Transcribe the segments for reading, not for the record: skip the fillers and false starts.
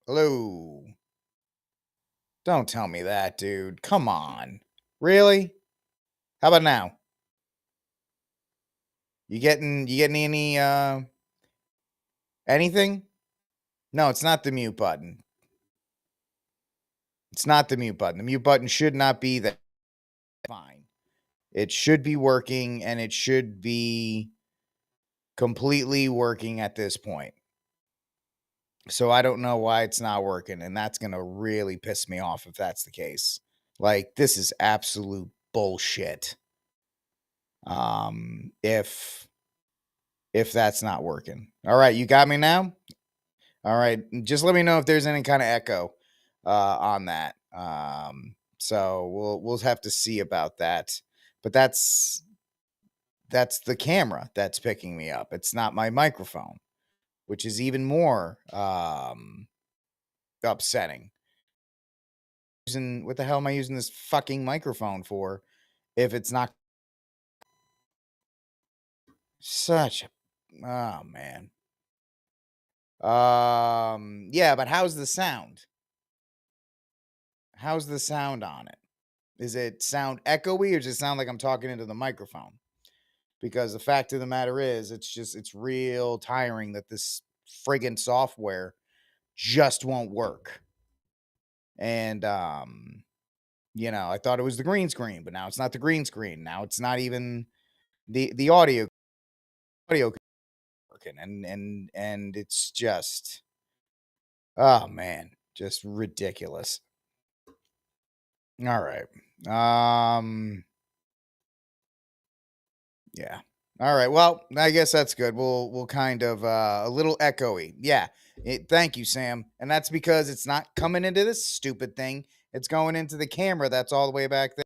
Hello. Don't tell me that, dude. Come on. Really? How about now? You getting any anything? No, it's not the mute button. It's not the mute button. The mute button should not be that fine. It should be working and it should be completely working at this point. So I don't know why it's not working, and that's going to really piss me off if that's the case. Like, this is absolute bullshit. If that's not working. All right, you got me now? All right, just let me know if there's any kind of echo on that. So we'll have to see about that. But that's the camera that's picking me up. It's not my microphone, which is even more upsetting. What the hell am I using this fucking microphone for if it's not such a oh man. Yeah, but how's the sound? How's the sound on it? Is it sound echoey or does it sound like I'm talking into the microphone? Because the fact of the matter is, it's real tiring that this friggin' software just won't work. And I thought it was the green screen, but now it's not the green screen. Now it's not even the audio working, and it's just oh man, just ridiculous. All right. Yeah. All right. Well, I guess that's good. We'll kind of a little echoey. Yeah. Thank you, Sam. And that's because it's not coming into this stupid thing. It's going into the camera that's all the way back there.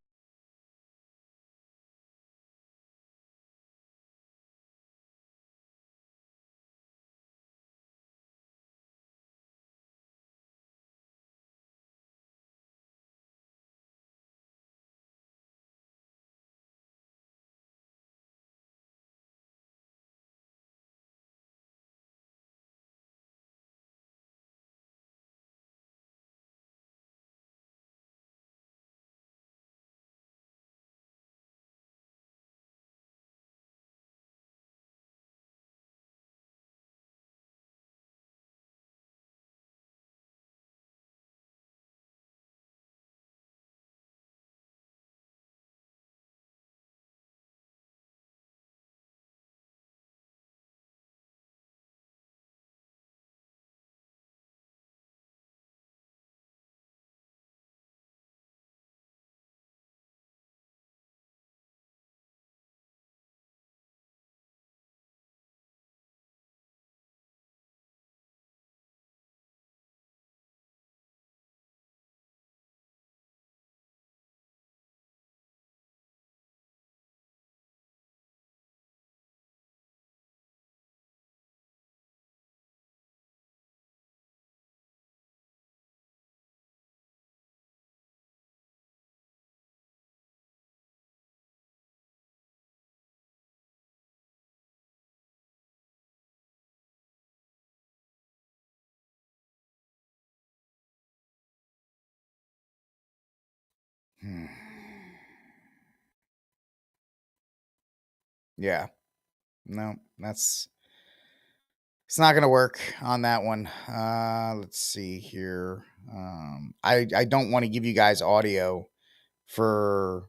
Hmm. Yeah. No, that's it's not gonna work on that one. Let's see here. I don't want to give you guys audio for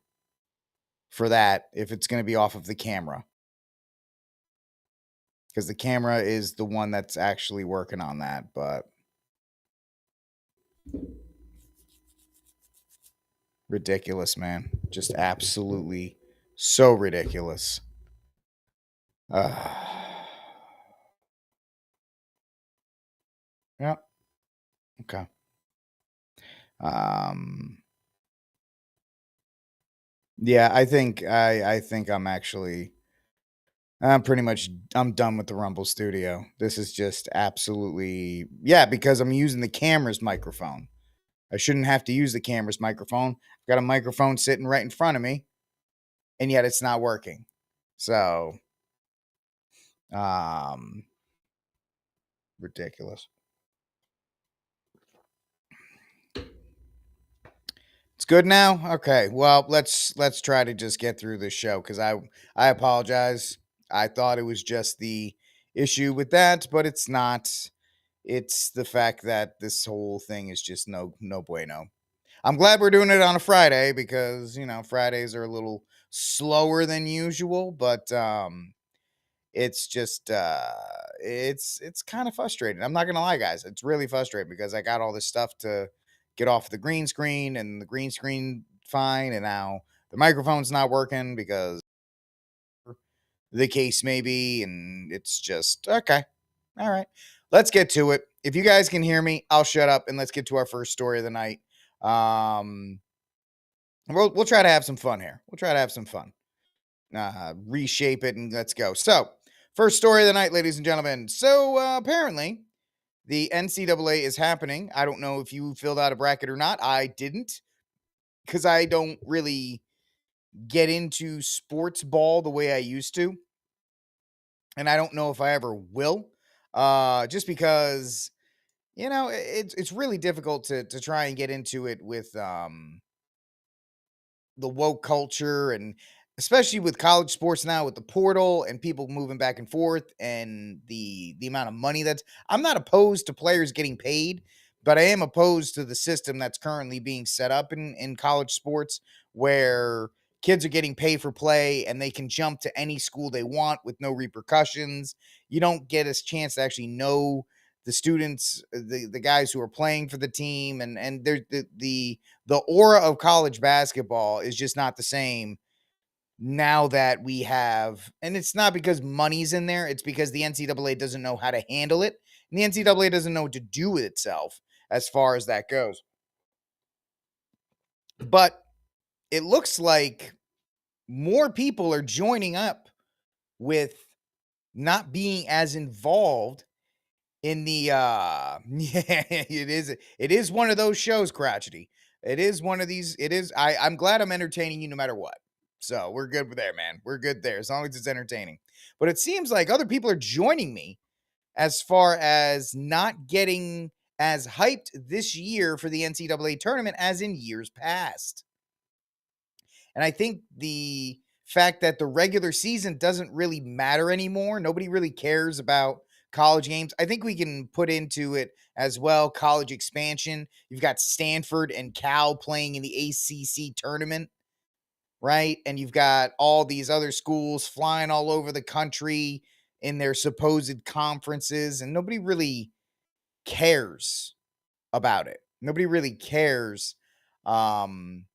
that if it's gonna be off of the camera. Because the camera is the one that's actually working on that, but ridiculous, man. Just absolutely so ridiculous. Uh, yeah. Okay. Um. Yeah, I think I'm pretty much I'm done with the Rumble Studio. This is just absolutely yeah because I'm using the camera's microphone. I shouldn't have to use the camera's microphone. I've got a microphone sitting right in front of me, and yet it's not working. So, um, ridiculous. It's good now? Okay. Well, let's try to just get through this show cuz I apologize. I thought it was just the issue with that, but it's not. It's the fact that this whole thing is just no bueno. I'm glad we're doing it on a Friday because, Fridays are a little slower than usual, but it's just it's kind of frustrating. I'm not gonna lie, guys. It's really frustrating because I got all this stuff to get off the green screen, and the green screen fine, and now the microphone's not working because the case may be, and it's just okay. All right. Let's get to it. If you guys can hear me, I'll shut up and let's get to our first story of the night. Um we'll try to have some fun here. We'll try to have some fun. Reshape it and let's go. So, first story of the night, ladies and gentlemen. So, apparently, the NCAA is happening. I don't know if you filled out a bracket or not. I didn't because I don't really get into sports ball the way I used to. And I don't know if I ever will. Just because, it's really difficult to try and get into it with the woke culture, and especially with college sports now with the portal and people moving back and forth and the amount of money that's I'm not opposed to players getting paid, but I am opposed to the system that's currently being set up in college sports where kids are getting paid for play and they can jump to any school they want with no repercussions. You don't get a chance to actually know the students, the guys who are playing for the team, and there's the aura of college basketball is just not the same now that we have, and it's not because money's in there, it's because the NCAA doesn't know how to handle it, and the NCAA doesn't know what to do with itself as far as that goes. But it looks like more people are joining up with not being as involved in the yeah, it is one of those shows, crotchety. It is one of these. I'm glad I'm entertaining you no matter what. So we're good there, man. We're good there as long as it's entertaining. But it seems like other people are joining me as far as not getting as hyped this year for the NCAA tournament as in years past. And I think the fact that the regular season doesn't really matter anymore, nobody really cares about college games. I think we can put into it as well college expansion. You've got Stanford and Cal playing in the ACC tournament, right? And you've got all these other schools flying all over the country in their supposed conferences, and nobody really cares about it. Nobody really cares. Um,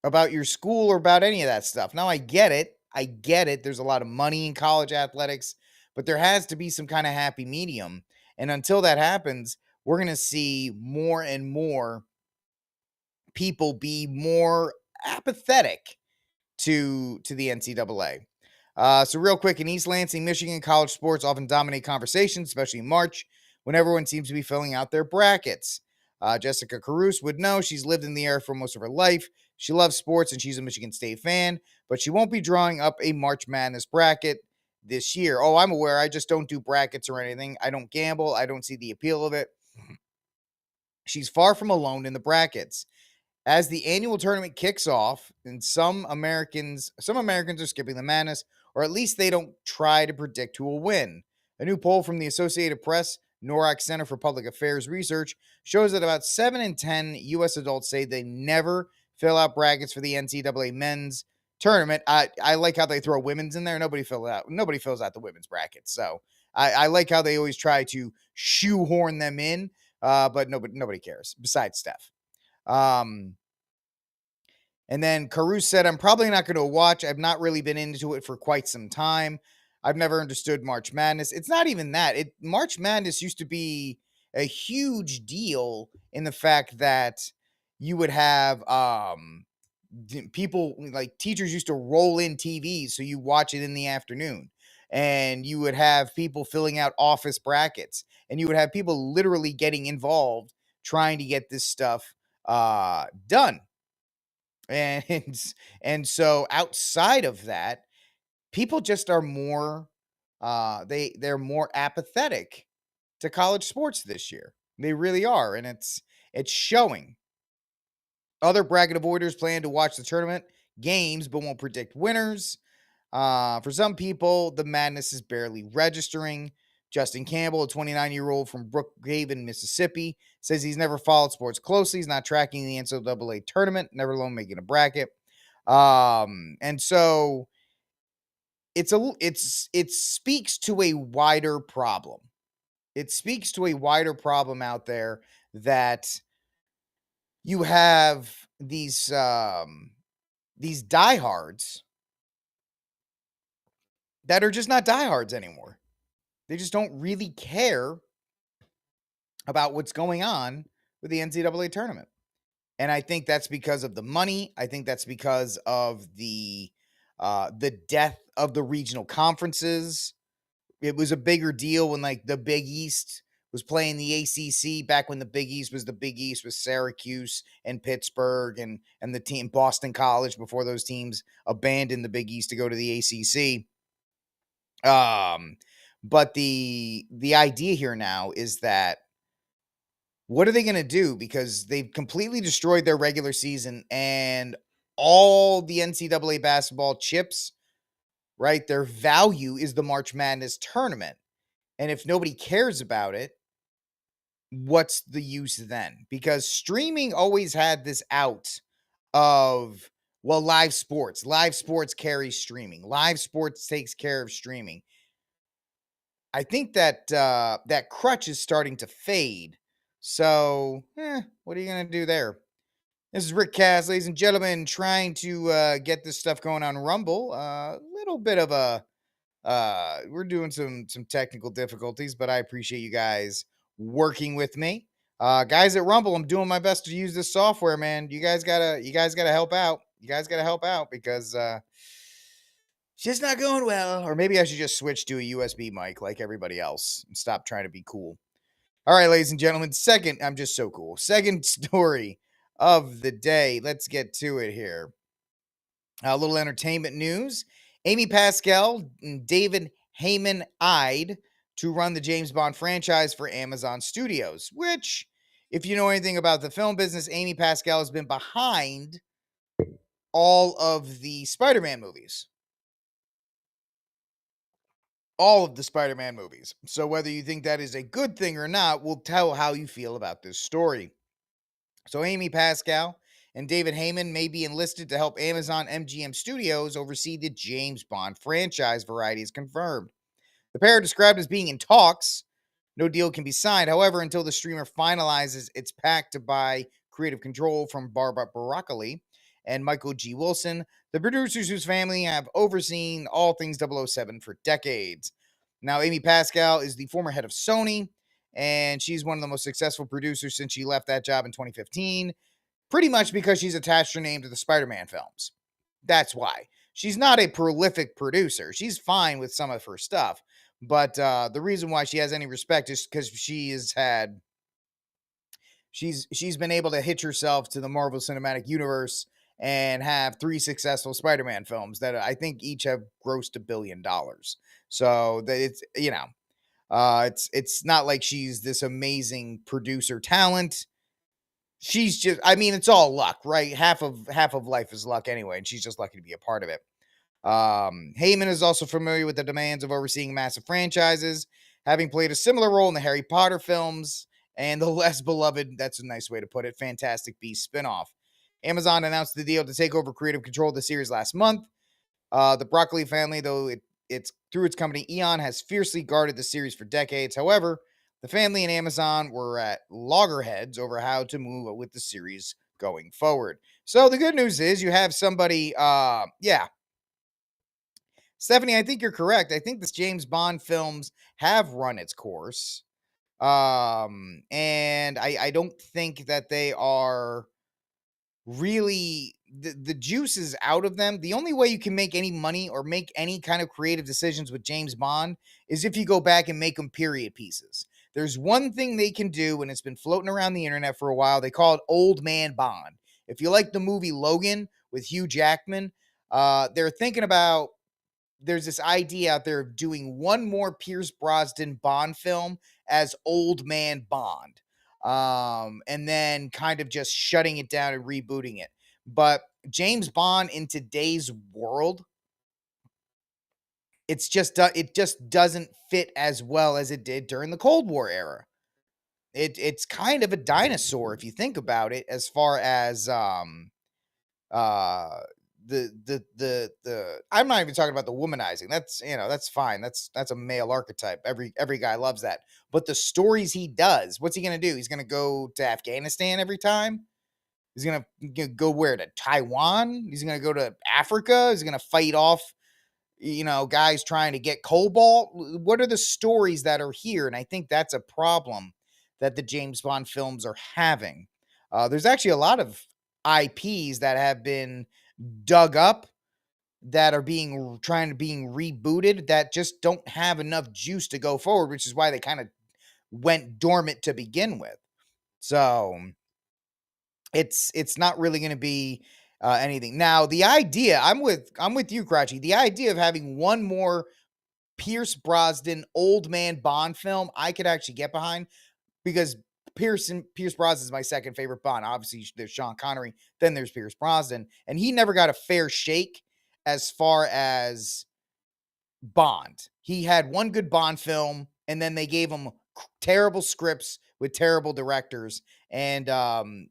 about your school or about any of that stuff. Now, I get it. I get it. There's a lot of money in college athletics, but there has to be some kind of happy medium. And until that happens, we're going to see more and more people be more apathetic to the NCAA. So real quick, in East Lansing, Michigan, college sports often dominate conversations, especially in March, when everyone seems to be filling out their brackets. Jessica Caruso would know. She's lived in the area for most of her life. She loves sports and she's a Michigan State fan, but she won't be drawing up a March Madness bracket this year. Oh, I'm aware. I just don't do brackets or anything. I don't gamble. I don't see the appeal of it. She's far from alone in the brackets. As the annual tournament kicks off, and some Americans are skipping the madness, or at least they don't try to predict who will win. A new poll from the Associated Press, NORAC Center for Public Affairs Research, shows that about 7 in 10 U.S. adults say they never fill out brackets for the NCAA men's tournament. I like how they throw women's in there. Nobody fills out the women's brackets. So I like how they always try to shoehorn them in, but nobody cares besides Steph. Um, and then Caruso said, I'm probably not going to watch. I've not really been into it for quite some time. I've never understood March Madness. It's not even that. March Madness used to be a huge deal in the fact that you would have people like teachers used to roll in TVs so you watch it in the afternoon. And you would have people filling out office brackets, and you would have people literally getting involved trying to get this stuff done. And and so outside of that, people just are more they're more apathetic to college sports this year. They really are, and it's showing. Other bracket avoiders plan to watch the tournament games but won't predict winners. For some people, the madness is barely registering. Justin Campbell, a 29-year-old from Brookhaven, Mississippi, says he's never followed sports closely. He's not tracking the NCAA tournament, never alone making a bracket. And so it speaks to a wider problem. It speaks to a wider problem out there that you have these diehards that are just not diehards anymore. They just don't really care about what's going on with the NCAA tournament. And I think that's because of the money. I think that's because of the death of the regional conferences. It was a bigger deal when like the Big East was playing the ACC back when the Big East was the Big East with Syracuse and Pittsburgh and the team Boston College before those teams abandoned the Big East to go to the ACC. But the idea here now is that what are they going to do? Because they've completely destroyed their regular season and all the NCAA basketball chips, right? Their value is the March Madness tournament. And if nobody cares about it, what's the use then? Because streaming always had this out of, well, live sports carries streaming. Live sports takes care of streaming. I think that that crutch is starting to fade. So, what are you going to do there? This is Rick Cass, ladies and gentlemen, trying to get this stuff going on Rumble. A little bit of a we're doing some technical difficulties, but I appreciate you guys working with me. Guys at Rumble, I'm doing my best to use this software, man. You guys gotta help out. You guys gotta help out because it's just not going well. Or maybe I should just switch to a USB mic like everybody else and stop trying to be cool. All right, ladies and gentlemen, I'm just so cool. Second story of the day. Let's get to it here. A little entertainment news. Amy Pascal and David Heyman eyed to run the James Bond franchise for Amazon Studios, which, if you know anything about the film business, Amy Pascal has been behind all of the Spider-Man movies. All of the Spider-Man movies. So whether you think that is a good thing or not will tell how you feel about this story. So Amy Pascal and David Heyman may be enlisted to help Amazon MGM Studios oversee the James Bond franchise, Variety has confirmed. The pair are described as being in talks. No deal can be signed, however, until the streamer finalizes its pact to buy creative control from Barbara Broccoli and Michael G. Wilson, the producers whose family have overseen all things 007 for decades. Now, Amy Pascal is the former head of Sony, and she's one of the most successful producers since she left that job in 2015, pretty much because she's attached her name to the Spider-Man films. That's why. She's not a prolific producer. She's fine with some of her stuff, but the reason why she has any respect is because she's been able to hitch herself to the Marvel Cinematic Universe and have 3 successful Spider-Man films that I think each have grossed $1 billion. So that it's not like she's this amazing producer talent. She's just, I mean, it's all luck, right? Half of life is luck anyway, and she's just lucky to be a part of it. Heyman is also familiar with the demands of overseeing massive franchises, having played a similar role in the Harry Potter films and the less beloved, that's a nice way to put it, Fantastic Beasts spinoff. Amazon announced the deal to take over creative control of the series last month. The Broccoli family, though it's through its company Eon, has fiercely guarded the series for decades. However, the family and Amazon were at loggerheads over how to move with the series going forward. So the good news is you have somebody, Stephanie, I think you're correct. I think this James Bond films have run its course. And I don't think that they are really the juice is out of them. The only way you can make any money or make any kind of creative decisions with James Bond is if you go back and make them period pieces. There's one thing they can do, and it's been floating around the internet for a while. They call it Old Man Bond. If you like the movie Logan with Hugh Jackman, they're thinking about, there's this idea out there of doing one more Pierce Brosnan Bond film as Old Man Bond. and then kind of just shutting it down and rebooting it. But James Bond in today's world, it just doesn't fit as well as it did during the Cold War era. It's kind of a dinosaur if you think about it, as far as uh the I'm not even talking about the womanizing. That's, that's fine. That's a male archetype. Every guy loves that. But the stories he does, what's he gonna do? He's gonna go to Afghanistan every time. He's gonna go where, to Taiwan? He's gonna go to Africa. He's gonna fight off, guys trying to get cobalt. What are the stories that are here? And I think that's a problem that the James Bond films are having. There's actually a lot of IPs that have been dug up, that are being rebooted, that just don't have enough juice to go forward, which is why they kind of went dormant to begin with. So it's not really going to be anything. Now, the idea, I'm with you, Crotchy. The idea of having one more Pierce Brosnan old man Bond film, I could actually get behind, because Pierce Brosnan is my second favorite Bond. Obviously, there's Sean Connery, then there's Pierce Brosnan, and he never got a fair shake as far as Bond. He had one good Bond film, and then they gave him terrible scripts with terrible directors, and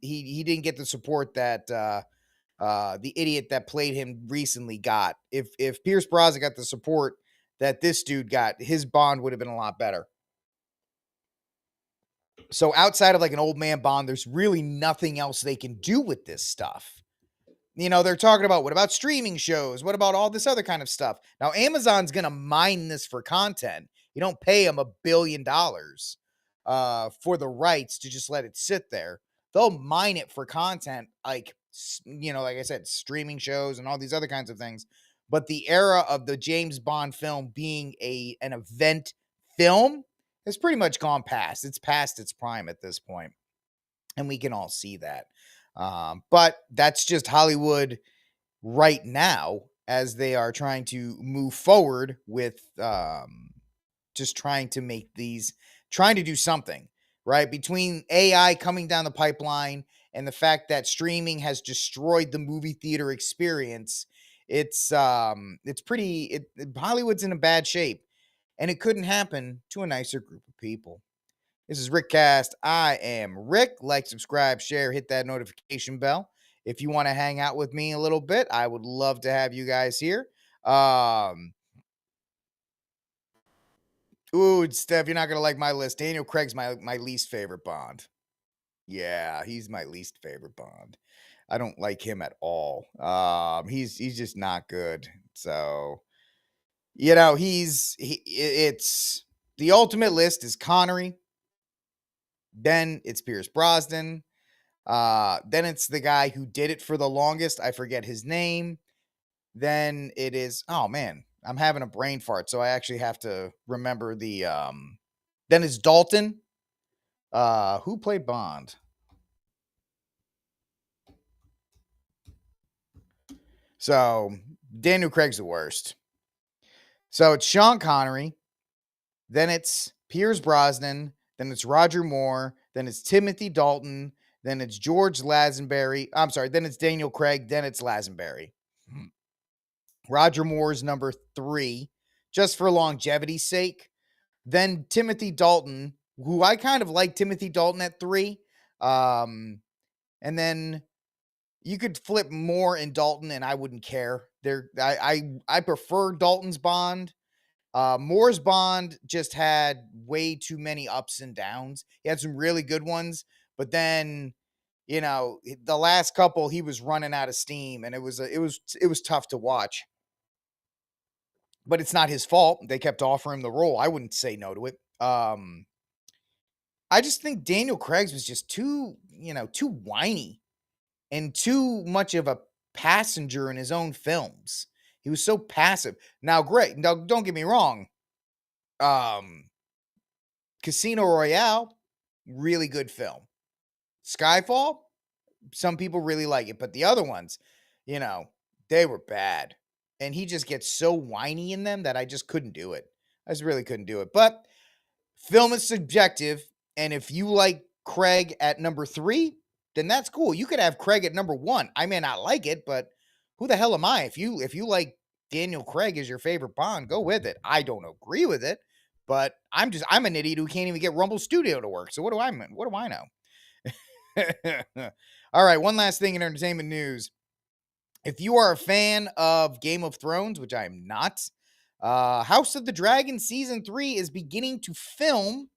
he didn't get the support that the idiot that played him recently got. If Pierce Brosnan got the support that this dude got, his Bond would have been a lot better. So outside of like an old man Bond, there's really nothing else they can do with this stuff. They're talking about, what about streaming shows? What about all this other kind of stuff? Now, Amazon's going to mine this for content. You don't pay them $1 billion for the rights to just let it sit there. They'll mine it for content, like, like I said, streaming shows and all these other kinds of things. But the era of the James Bond film being an event film has pretty much gone past. It's past its prime at this point, and we can all see that. But that's just Hollywood right now, as they are trying to move forward with just trying to do something, right? Between AI coming down the pipeline and the fact that streaming has destroyed the movie theater experience, Hollywood's in a bad shape, and it couldn't happen to a nicer group of people. This is Rickcast. I am Rick. Like, subscribe, share, hit that notification bell. If you want to hang out with me a little bit, I would love to have you guys here. Steph, you're not gonna like my list. Daniel Craig's my least favorite Bond. Yeah, he's my least favorite Bond. I don't like him at all. He's just not good. So, it's the ultimate list is Connery. Then it's Pierce Brosnan. Then it's the guy who did it for the longest. I forget his name. Then it is, oh man, I'm having a brain fart, so I actually have to remember the then it's Dalton. Who played Bond? So Daniel Craig's the worst. So it's Sean Connery, then it's Pierce Brosnan, then it's Roger Moore, then it's Timothy Dalton, then it's George Lazenby. I'm sorry, then it's Daniel Craig, then it's Lazenby. Roger Moore's number 3, just for longevity's sake. Then Timothy Dalton, who I kind of like Timothy Dalton at 3. And then you could flip Moore and Dalton, and I wouldn't care. I prefer Dalton's Bond. Moore's Bond just had way too many ups and downs. He had some really good ones, but then, the last couple, he was running out of steam, and it was tough to watch. But it's not his fault. They kept offering him the role. I wouldn't say no to it. I just think Daniel Craig's was just too whiny and too much of a passenger in his own films. He was so passive. Now, great. Now, don't get me wrong. Casino Royale, really good film. Skyfall, some people really like it, but the other ones, they were bad. And he just gets so whiny in them that I just couldn't do it. I just really couldn't do it. But film is subjective, and if you like Craig at number 3, then that's cool. You could have Craig at number 1. I may not like it, but who the hell am I? If you like Daniel Craig as your favorite Bond, go with it. I don't agree with it, but I'm an idiot who can't even get Rumble Studio to work. So what do I know? All right, one last thing in entertainment news. If you are a fan of Game of Thrones, which I am not, House of the Dragon season 3 is beginning to film.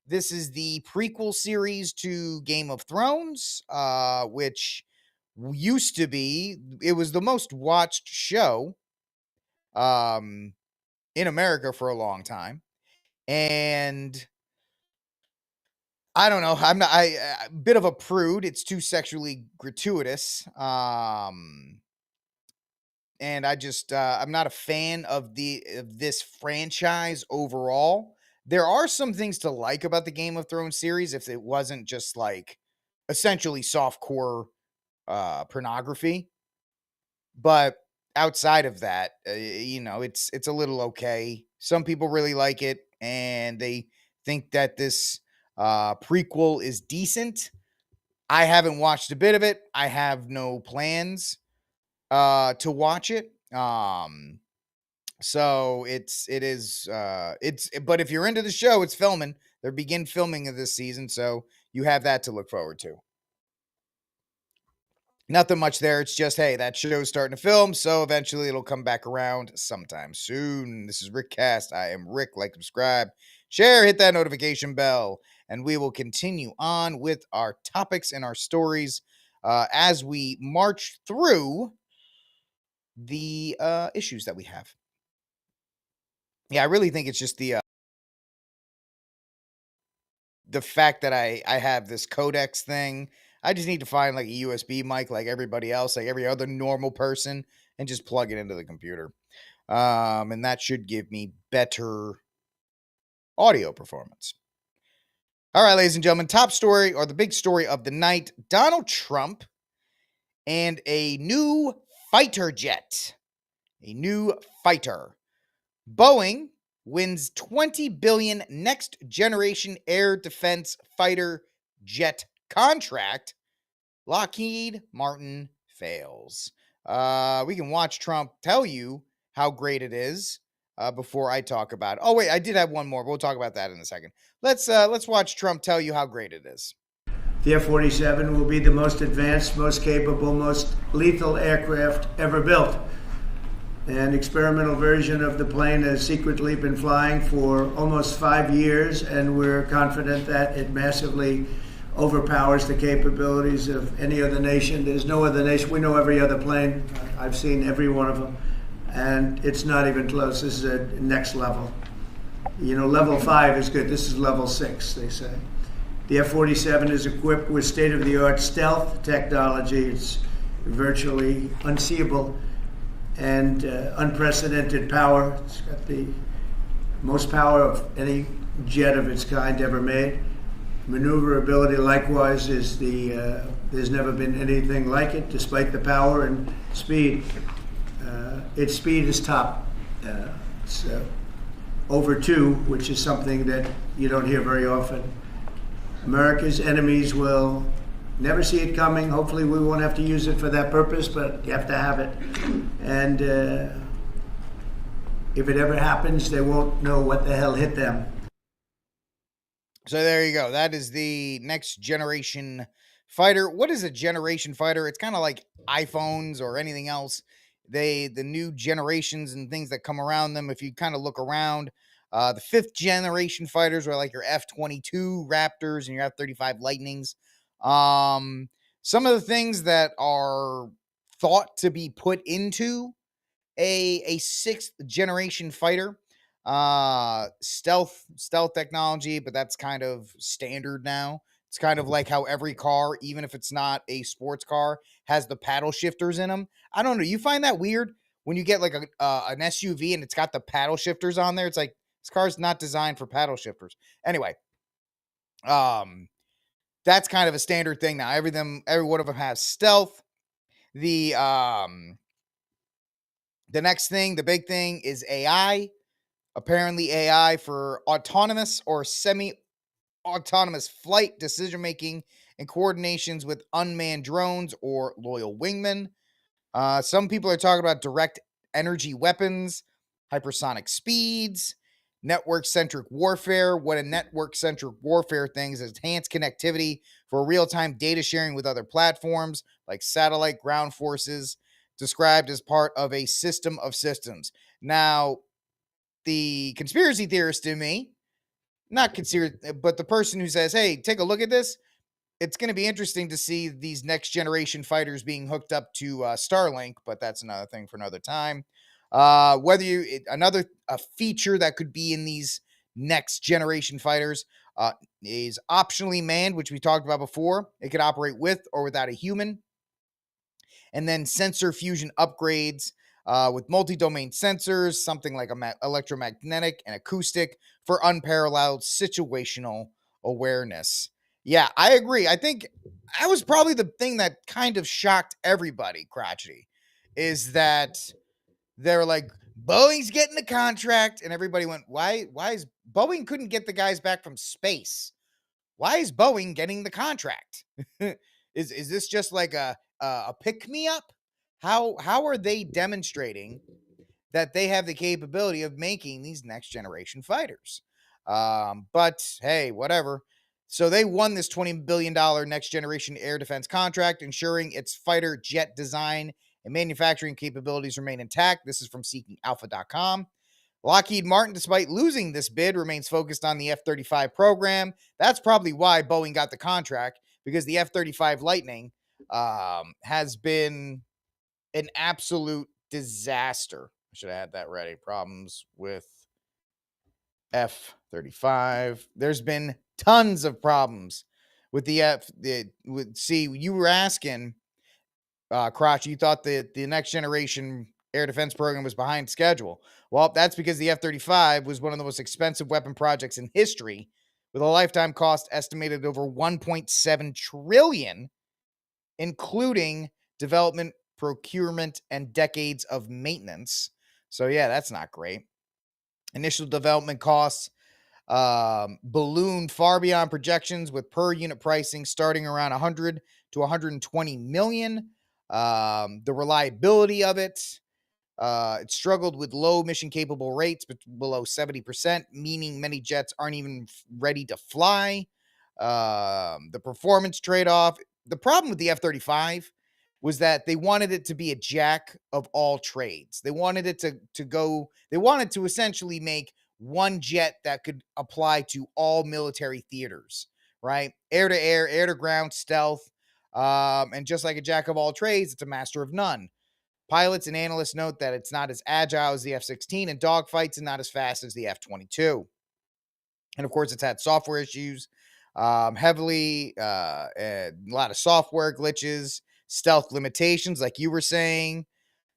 This is the prequel series to Game of Thrones, which used to be, it was the most watched show um, in America for a long time. And I don't know. I'm not, a bit of a prude. It's too sexually gratuitous. And I'm not a fan of this franchise overall. There are some things to like about the Game of Thrones series if it wasn't just like essentially softcore pornography. But outside of that, it's a little okay. Some people really like it, and they think that this prequel is decent. I haven't watched a bit of it. I have no plans to watch it. So it's but if you're into the show, it's filming. They begin filming of this season, so you have that to look forward to. Nothing much there. It's just, hey, that show's starting to film, so eventually it'll come back around sometime soon. This is Rick Cast. I am Rick. Like, subscribe, share, hit that notification bell, and we will continue on with our topics and our stories as we march through the issues that we have. Yeah, I really think it's just the fact that I have this codex thing. I just need to find like a USB mic like everybody else, like every other normal person, and just plug it into the computer. And that should give me better audio performance. All right, ladies and gentlemen, top story or the big story of the night: Donald Trump and a new fighter jet. A new fighter. Boeing wins $20 billion next generation air defense fighter jet contract. Lockheed Martin fails. We can watch Trump tell you how great it is before I talk about it. Oh wait, I did have one more. We'll talk about that in a second. Let's watch Trump tell you how great it is. The F-47 will be the most advanced, most capable, most lethal aircraft ever built. An experimental version of the plane has secretly been flying for almost 5 years, and we're confident that it massively overpowers the capabilities of any other nation. There's no other nation. We know every other plane. I've seen every one of them, and it's not even close. This is a next level. Level 5 is good. This is level 6, they say. The F-47 is equipped with state-of-the-art stealth technology. It's virtually unseeable and unprecedented power. It's got the most power of any jet of its kind ever made. Maneuverability, likewise, is there's never been anything like it, despite the power and speed. Its speed is top. It's over 2, which is something that you don't hear very often. America's enemies will never see it coming. Hopefully we won't have to use it for that purpose, but you have to have it. And if it ever happens, they won't know what the hell hit them. So there you go. That is the next generation fighter. What is a generation fighter? It's kind of like iPhones or anything else. The new generations and things that come around them. If you kind of look around, the 5th generation fighters are like your F-22 Raptors and your F-35 Lightnings. Some of the things that are thought to be put into a 6th generation fighter, stealth technology, but that's kind of standard now. It's kind of like how every car, even if it's not a sports car, has the paddle shifters in them. I don't know. You find that weird when you get like an SUV and it's got the paddle shifters on there? It's like, this car's not designed for paddle shifters. Anyway, that's kind of a standard thing now. Every one of them has stealth. The next thing, the big thing, is AI. Apparently AI for autonomous or autonomous flight, decision making, and coordinations with unmanned drones or loyal wingmen. Some people are talking about direct energy weapons, hypersonic speeds, network centric warfare. What a network centric warfare thing is enhanced connectivity for real time data sharing with other platforms like satellite ground forces, described as part of a system of systems. Now, the conspiracy theorist in me, not consider, but the person who says, hey, take a look at this, it's going to be interesting to see these next generation fighters being hooked up to Starlink, but that's another thing for another time. Whether you another a feature that could be in these next generation fighters is optionally manned, which we talked about before. It could operate with or without a human, and then sensor fusion upgrades with multi-domain sensors, something like electromagnetic and acoustic for unparalleled situational awareness. Yeah, I agree. I think that was probably the thing that kind of shocked everybody, Crotchety, is that they're like, Boeing's getting the contract, and everybody went, why is Boeing couldn't get the guys back from space? Why is Boeing getting the contract? Is this just like a pick me up? How are they demonstrating that they have the capability of making these next generation fighters? But hey, whatever. So they won this $20 billion next generation air defense contract, ensuring its fighter jet design and manufacturing capabilities remain intact. This is from seekingalpha.com. Lockheed Martin, despite losing this bid, remains focused on the F-35 program. That's probably why Boeing got the contract, because the F-35 Lightning has been an absolute disaster. I should have had that ready. Problems with F-35. There's been tons of problems with see, you were asking, Crotch, you thought that the next generation air defense program was behind schedule. Well, that's because the F-35 was one of the most expensive weapon projects in history, with a lifetime cost estimated at over 1.7 trillion, including development, procurement, and decades of maintenance. So yeah, that's not great. Initial development costs ballooned far beyond projections, with per unit pricing starting around 100 to 120 million. The reliability of it struggled with low mission capable rates, but below 70%, meaning many jets aren't even ready to fly. The performance trade off. The problem with the F-35 was that they wanted it to be a jack of all trades. They wanted it to go, they wanted to essentially make one jet that could apply to all military theaters, right? Air to air, air to ground, stealth. And just like a jack of all trades, it's a master of none. Pilots and analysts note that it's not as agile as the F-16 in dogfights and not as fast as the F-22. And of course, it's had software issues, a lot of software glitches, stealth limitations, like you were saying.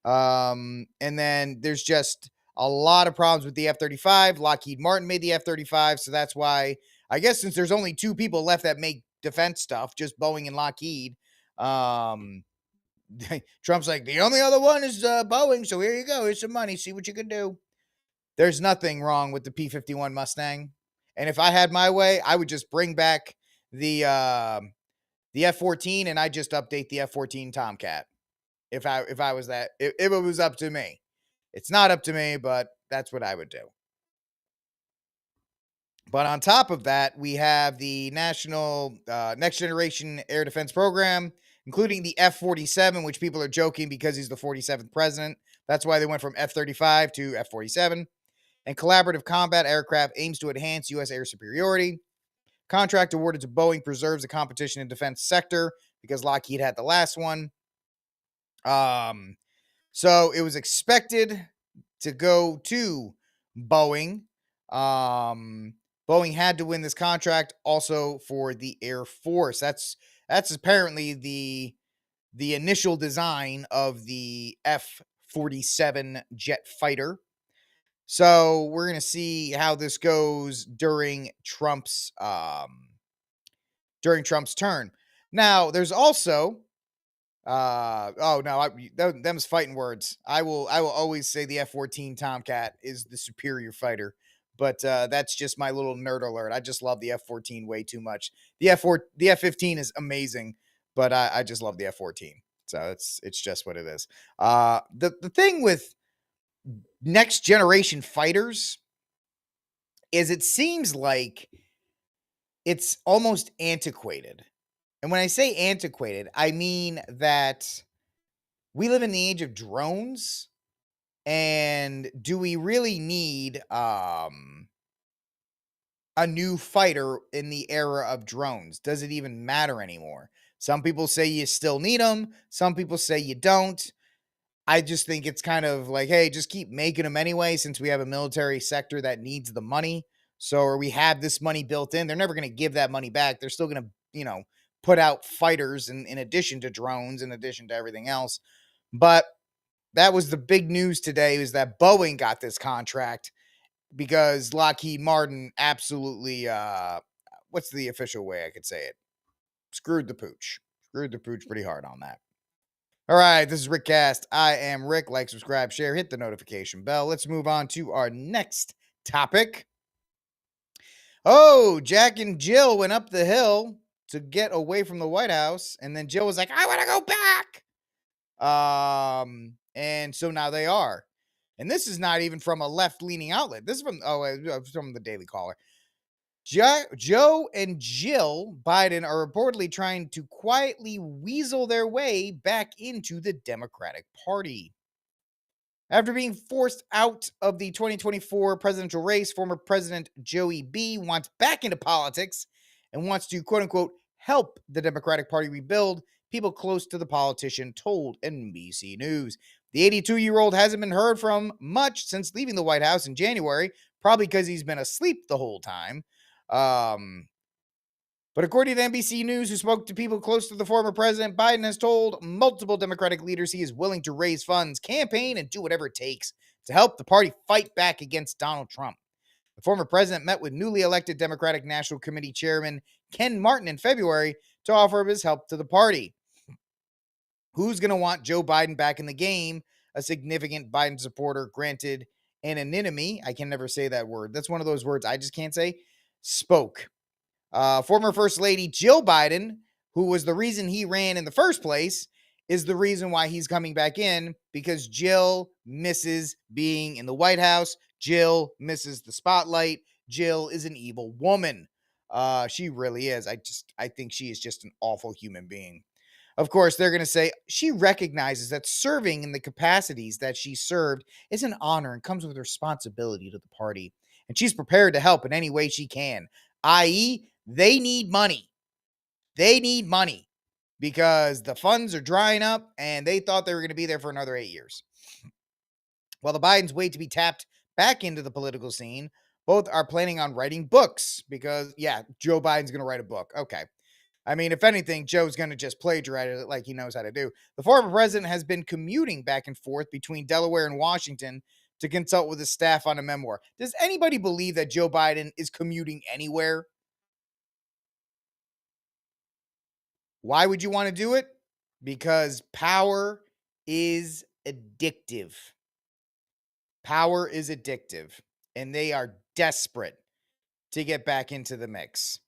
And then there's just a lot of problems with the F-35. Lockheed Martin made the F-35, so that's why, I guess, since there's only two people left that make defense stuff, just Boeing and Lockheed, Trump's like, the only other one is Boeing, so here you go. Here's some money. See what you can do. There's nothing wrong with the P-51 Mustang. And if I had my way, I would just bring back the F-14 and I just update the F-14 Tomcat. If I was that, if it was up to me. It's not up to me, but that's what I would do. But on top of that, we have the National Next Generation Air Defense Program, including the F-47, which people are joking because he's the 47th president. That's why they went from F-35 to F-47. And collaborative combat aircraft aims to enhance U.S. air superiority. Contract awarded to Boeing preserves the competition in defense sector because Lockheed had the last one. So it was expected to go to Boeing. Boeing had to win this contract also for the Air Force. That's apparently the initial design of the F-47 jet fighter. So we're going to see how this goes during Trump's turn. Now, there's also oh no, them's fighting words. I will always say the F-14 Tomcat is the superior fighter, But that's just my little nerd alert. I just love the F-14 way too much. The F-15 is amazing, but I just love the F-14. So it's just what it is. The thing with next generation fighters is it seems like it's almost antiquated. And when I say antiquated, I mean that we live in the age of drones. And do we really need a new fighter in the era of drones? Does it even matter anymore? Some people say you still need them. Some people say you don't. I just think it's kind of like, hey, just keep making them anyway, since we have a military sector that needs the money. So, or we have this money built in. They're never going to give that money back. They're still going to, put out fighters in addition to drones, in addition to everything else. But that was the big news today, was that Boeing got this contract because Lockheed Martin absolutely, what's the official way I could say it? Screwed the pooch. Screwed the pooch pretty hard on that. All right, this is Rickcast. I am Rick. Like, subscribe, share, hit the notification bell. Let's move on to our next topic. Oh, Jack and Jill went up the hill to get away from the White House, and then Jill was like, I want to go back. And so now they are. And this is not even from a left-leaning outlet. This is from the Daily Caller. Joe and Jill Biden are reportedly trying to quietly weasel their way back into the Democratic Party. After being forced out of the 2024 presidential race, former President Joey B. wants back into politics and wants to, quote-unquote, help the Democratic Party rebuild, people close to the politician told NBC News. The 82-year-old hasn't been heard from much since leaving the White House in January, probably because he's been asleep the whole time. But according to NBC News, who spoke to people close to the former president, Biden has told multiple Democratic leaders he is willing to raise funds, campaign, and do whatever it takes to help the party fight back against Donald Trump. The former president met with newly elected Democratic National Committee Chairman Ken Martin in February to offer his help to the party. Who's going to want Joe Biden back in the game? A significant Biden supporter granted anonymity. I can never say that word. That's one of those words I just can't say. Spoke. Former First Lady Jill Biden, who was the reason he ran in the first place, is the reason why he's coming back in, because Jill misses being in the White House. Jill misses the spotlight. Jill is an evil woman. She really is. I think she is just an awful human being. Of course, they're going to say she recognizes that serving in the capacities that she served is an honor and comes with responsibility to the party. And she's prepared to help in any way she can, i.e., they need money. They need money because the funds are drying up and they thought they were going to be there for another 8 years. While the Bidens wait to be tapped back into the political scene, both are planning on writing books because, Joe Biden's going to write a book. Okay. I mean, if anything, Joe's going to just plagiarize it like he knows how to do. The former president has been commuting back and forth between Delaware and Washington to consult with his staff on a memoir. Does anybody believe that Joe Biden is commuting anywhere? Why would you want to do it? Because power is addictive. Power is addictive, and they are desperate to get back into the mix.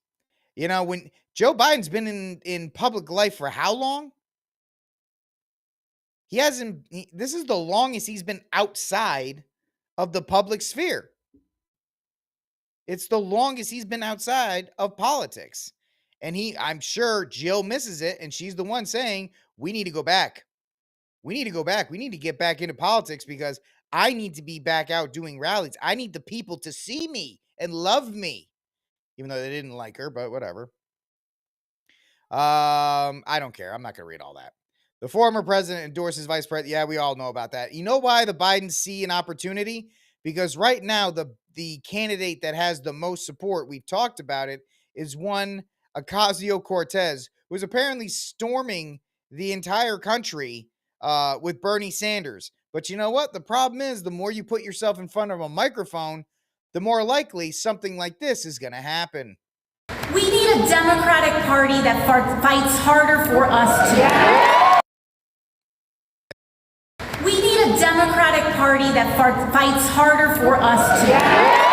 When Joe Biden's been in public life for how long? This is the longest he's been outside of the public sphere. It's the longest he's been outside of politics. And I'm sure Jill misses it, and she's the one saying, we need to go back. We need to go back. We need to get back into politics because I need to be back out doing rallies. I need the people to see me and love me, even though they didn't like her, but whatever. I don't care. I'm not going to read all that. The former president endorses vice president. Yeah, we all know about that. You know why the Bidens see an opportunity? Because right now, the candidate that has the most support, we've talked about it, is one Ocasio-Cortez, who's apparently storming the entire country with Bernie Sanders. But you know what? The problem is the more you put yourself in front of a microphone, the more likely something like this is going to happen. We need a Democratic Party that fights harder for us together. We need a Democratic Party that fights harder for us together.